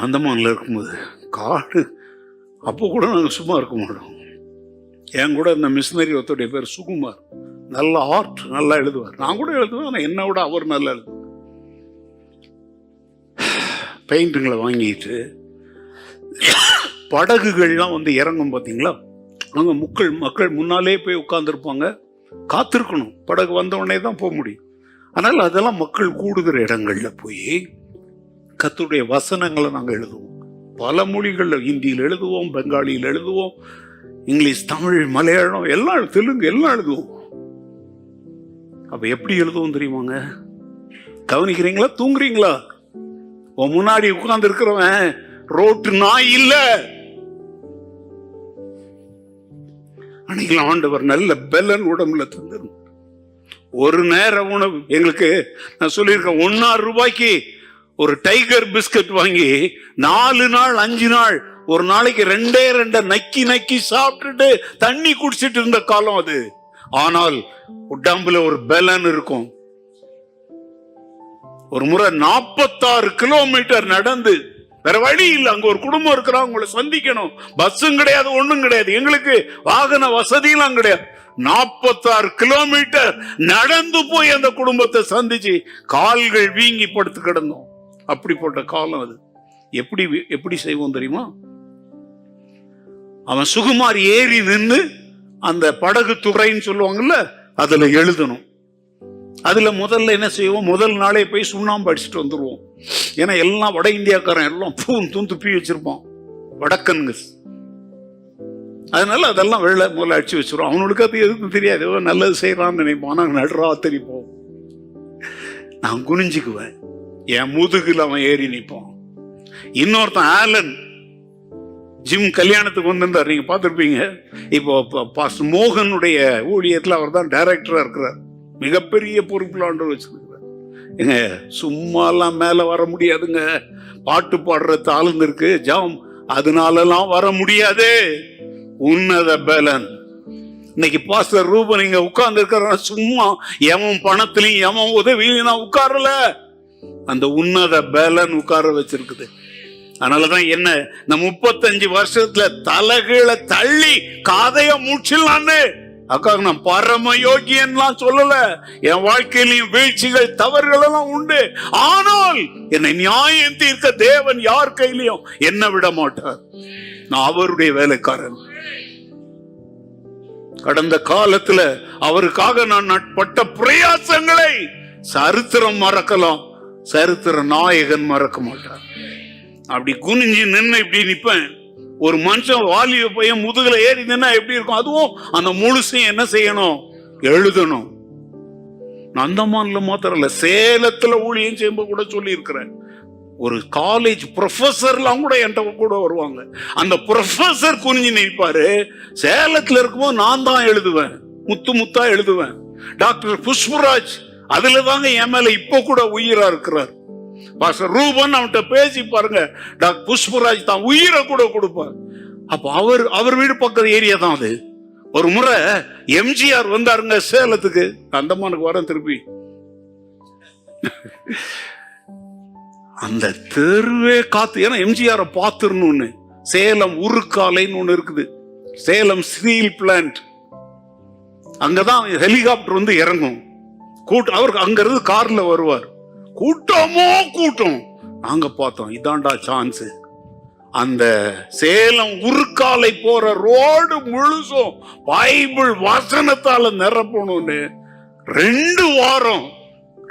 அந்தமான்ல இருக்கும்போது காடு, அப்போ கூட நாங்கள் சும்மா இருக்க மாட்டோம். என் கூட இந்த மிஷினரி ஒருத்தருடைய பேர் சுகுமார், நல்ல ஆர்ட், நல்லா எழுதுவார். நான் கூட எழுதுவேன், ஆனால் என்னை விட அவர் நல்லா எழுதுவார். பெயிண்டிங்களை வாங்கிட்டு படகுகள்லாம் வந்து இறங்கும் பார்த்தீங்களா, அங்கே மக்கள் முன்னாலே போய் உட்காந்துருப்பாங்க, காத்திருக்கணும், படகு வந்த உடனே தான் போக முடியும். அதனால் அதெல்லாம் மக்கள் கூடுகிற இடங்களில் போய் கர்த்தருடைய வசனங்களை நாங்கள் எழுதுவோம். பல மொழிகளில், ஹிந்தியில் எழுதுவோம், பெங்காலியில் எழுதுவோம், இங்கிலீஷ், தமிழ், மலையாளம், எல்லாம், தெலுங்கு எல்லாம் எழுதுவோம். அப்போ எப்படி எழுதுவோம் தெரியுமாங்க? கவனிக்கிறீங்களா? தூங்குறீங்களா? உன் முன்னாடி உட்கார்ந்து இருக்கிறவன் ரோட்டு நாய் இல்ல. அன்னைக்கு ஆண்டவர் நல்ல பெலன் உடம்புல தந்திருந்தார். ஒரு நேர உணவு எங்களுக்கு, நான் சொல்லியிருக்கேன், 1.5 ரூபாய்க்கு ஒரு டைகர் பிஸ்கட் வாங்கி 4 நாள் 5 நாள், ஒரு நாளைக்கு 2 நக்கி நக்கி சாப்பிட்டுட்டு தண்ணி குடிச்சிட்டு இருந்த காலம் அது. ஆனால் உடம்புல ஒரு பெலன் இருக்கும். ஒரு முறை 46 கிலோமீட்டர் நடந்து, வேற வழி இல்லை, அங்க ஒரு குடும்பம் இருக்கிறாங்க, உங்களை சந்திக்கணும், பஸ்ஸும் கிடையாது, ஒண்ணும் கிடையாது, எங்களுக்கு வாகன வசதியெல்லாம் கிடையாது. 46 கிலோமீட்டர் நடந்து போய் அந்த குடும்பத்தை சந்திச்சு கால்கள் வீங்கி படுத்து கிடந்தோம். அப்படிப்பட்ட காலம் அது. எப்படி செய்வோம் தெரியுமா? அவன் சுகுமார் ஏறி நின்று அந்த படகு துறைன்னு சொல்லுவாங்கல்ல, அதுல எழுதணும். அதுல முதல்ல என்ன செய்வோம், முதல் நாளே போய் சுண்ணாம்பு அடிச்சுட்டு வந்துருவோம். ஏன்னா எல்லாம் வட இந்தியாக்காரன் எல்லாம் பூந்து துப்பி வச்சிருப்பான், வடக்கன்கு. அதனால அதெல்லாம் முதல்ல அடிச்சு வச்சிருவோம். அவனுக்கு அது எதுக்கும் தெரியாது, நல்லது செய்யறான்னு நினைப்பான். நாங்கள் நடுராத்திரி போவோம், நான் குனிஞ்சுக்குவேன், என் முதுகுல அவன் ஏறி நிற்பான். இன்னொருத்தன் ஆலன், ஜிம் கல்யாணத்துக்கு வந்திருந்தார், நீங்க பார்த்துருப்பீங்க. இப்போ பாஸ்டர் மோகனுடைய ஊழியத்தில் அவர் தான் டைரக்டரா இருக்கிறார், மிகப்பெரிய பொறுப்புல ஆண்டவர் வச்சிருக்கிறார். எங்க சும்மாலாம் மேல வர முடியாதுங்க, பாட்டு பாடுற தாழ்ந்து இருக்கு, ஜாம், அதனாலலாம் வர முடியாது. உன்னத பலன். இன்னைக்கு பாஸ்டர் ரூபன் இங்க உட்கார்ந்து இருக்கிற சும்மா எவன் பணத்திலையும் எவன் உதவியும் நான் உட்காரல, அந்த உன்னத பலன் உட்கார வச்சிருக்குது. அதனாலதான் என்ன, இந்த 35 வருஷத்துல தலைகீழ தள்ளி காதைய மூச்சிடலான்னு அக்காக நான் பரம யோகியன்லாம் சொல்லல. என் வாழ்க்கையிலையும் வீழ்ச்சிகள், தவறுகள் எல்லாம் உண்டு. ஆனால் என்னை நியாயம் தீர்க்க தேவன் யார் கையிலையும் என்ன விட மாட்டார். நான் அவருடைய வேலைக்காரன். கடந்த காலத்துல அவருக்காக நான் பட்ட பிரயாசங்களை சரித்திரம் மறக்கலாம், சரித்திர நாயகன் மறக்க மாட்டார். அப்படி குனிஞ்சு நின்று இப்படி நிப்பேன். ஒரு மனுஷன் வாலிய பையன் முதுகுல ஏறி நின்னா எப்படி இருக்கும்? அதுவும் அந்த முழுசையும் என்ன செய்யணும், எழுதணும். அந்தமான்ல மாத்திரம் இல்ல, சேலத்துல ஊழியம் செய்யும்போது கூட சொல்லி இருக்கிறேன். ஒரு காலேஜ் ப்ரொஃபஸர்லாம் கூட என்கிட்ட கூட வருவாங்க. அந்த ப்ரொஃபஸர் குனிஞ்சு நிற்பாரு. சேலத்துல இருக்கும்போது நான் தான் எழுதுவேன், முத்தா எழுதுவேன். டாக்டர் புஷ்பராஜ் அதுல தாங்க என் மேல இப்ப கூட உயிரா இருக்கிறார். பாஸ்டர் ரூபன் அவன்கிட்ட பேசி பாருங்க, டாக்டர் புஷ்பராஜ் தான் உயிரை கூட கொடுப்பார். அப்ப அவர் வீடு பக்கத்து ஏரியா தான் அது. ஒரு முறை எம்ஜிஆர் வந்தாருங்க சேலத்துக்கு, அந்தமானுக்கு வரேன் திருப்பி. அந்த தெருவே காத்து, ஏன்னா எம்ஜிஆரை பார்த்துடணும்னு. சேலம் உருக்காலைன்னு ஒண்ணு இருக்குது, சேலம் ஸ்டீல் பிளான்ட், அங்கதான் ஹெலிகாப்டர் வந்து இறங்கும். அவருக்கு அங்க இருந்து கார்ல வருவார். கூட்டமோ கூட்டம். நாங்க பார்த்தோம், இதாண்டா சான்ஸ். அந்த சேலம் உருக்காலை போற ரோடு முழுசும் பைபிள் வசனத்தால நிரப்பணும்னு 2 வாரம்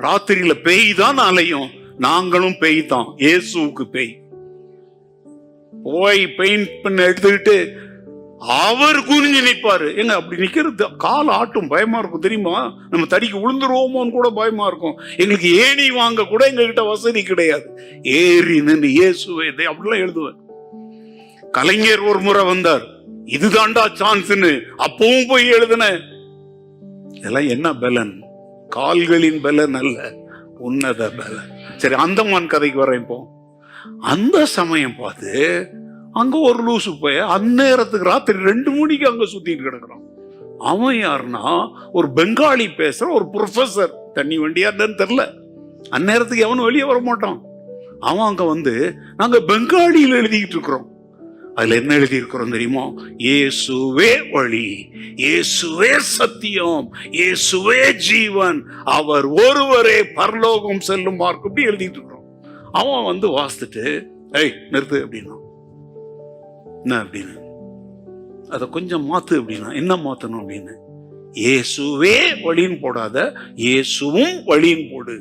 ராத்திரியில பேய் தான் அலையும். நாங்களும் பேய் தான், இயேசுவுக்கு பேய். போய் பெயிண்ட் பண்ண எடுத்துக்கிட்டு அவர் குனிஞ்சு நிற்பாரு. எங்க அப்படி நிக்கிறது கால் ஆட்டும், பயமா இருக்கும் தெரியுமா? நம்ம தடிக்கு விழுந்துருவோமோன்னு கூட பயமா இருக்கும். எங்களுக்கு ஏணி வாங்க கூட எங்க கிட்ட வசதி கிடையாது. ஏறி நின்று இயேசுவே அப்படிலாம் எழுதுவேன். கலைஞர் ஒரு முறை வந்தார், இதுதான்டா சான்ஸ்னு, அப்பவும் போய் எழுதுன. இதெல்லாம் என்ன பலன்? கால்களின் பலன் அல்ல, உன்னத பலன். சரி, அந்தமான் கதைக்கு வரேன். இப்போ அந்த சமயம் பார்த்து அங்க ஒரு லூசு போய் அந்நேரத்துக்கு ராத்திரி 2 மணிக்கு அங்க சுத்திட்டு கிடக்குறான். அவன் யாருன்னா ஒரு பெங்காலி பேசுற ஒரு ப்ரொஃபசர். தண்ணி வண்டியா தெரியல, அந்நேரத்துக்கு எவனும் வெளியே வர மாட்டான். அவன் அங்க வந்து நாங்க பெங்காலியில் எழுதிக்கிட்டு இருக்கிறோம். அதுல என்ன எழுதி இருக்கிறோம் தெரியுமா? இயேசுவே வழி, இயேசுவே சத்தியம், இயேசுவே ஜீவன், அவர் ஒருவரே பரலோகம் செல்லும் மார்க்கம், அப்படி எழுதிட்டு இருக்கிறோம். அவன் வந்து வாசித்துட்டு ஏய் நிறுத்து அப்படின்னா, என்ன அப்படின்னு, அதை கொஞ்சம் மாத்து அப்படின்னா, என்ன மாத்தணும் அப்படின்னு, இயேசுவே வழின்னு போடாத, இயேசுவும் வழின்னு போடு.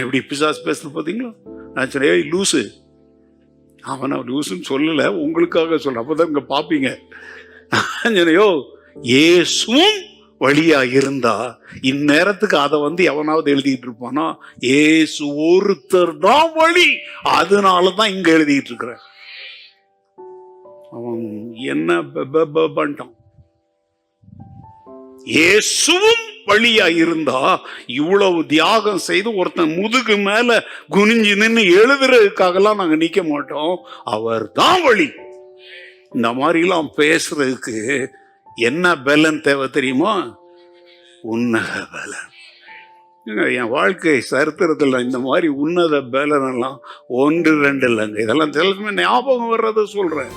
இப்படி பிசாசு பேசுறது பாத்தீங்களா? நான் சொன்னேன், ஏய் லூசு, அவனை லூசுன்னு சொல்லல, உங்களுக்காக சொல்ல, அப்பதான் இங்க பாப்பீங்க. யோ இயேசுவும் வழியா இருந்தா இந்நேரத்துக்கு அதை வந்து எவனாவது எழுதிட்டு இருப்பானா? இயேசு ஒருத்தர் தான் வழி, அதனாலதான் இங்க எழுதிட்டு இருக்கிற. அவன் என்ன பண்ணிட்டான்? இயேசுவும் வழியா இருந்தா இவ்வளவு தியாகம் செய்து ஒருத்தன் முதுகு மேல குனிஞ்சு நின்று எழுதுறதுக்காகலாம் நாங்க நிக்க மாட்டோம். அவர் தான் வழி. இந்த மாதிரி எல்லாம் பேசுறதுக்கு என்ன பலன் தேவை தெரியுமா? உன்னத பலன். என் வாழ்க்கை சரித்திரத்துல இந்த மாதிரி உன்னத பலன் எல்லாம் 1 2 இல்லைங்க, இதெல்லாம் ஞாபகம் வர்றத சொல்றேன்.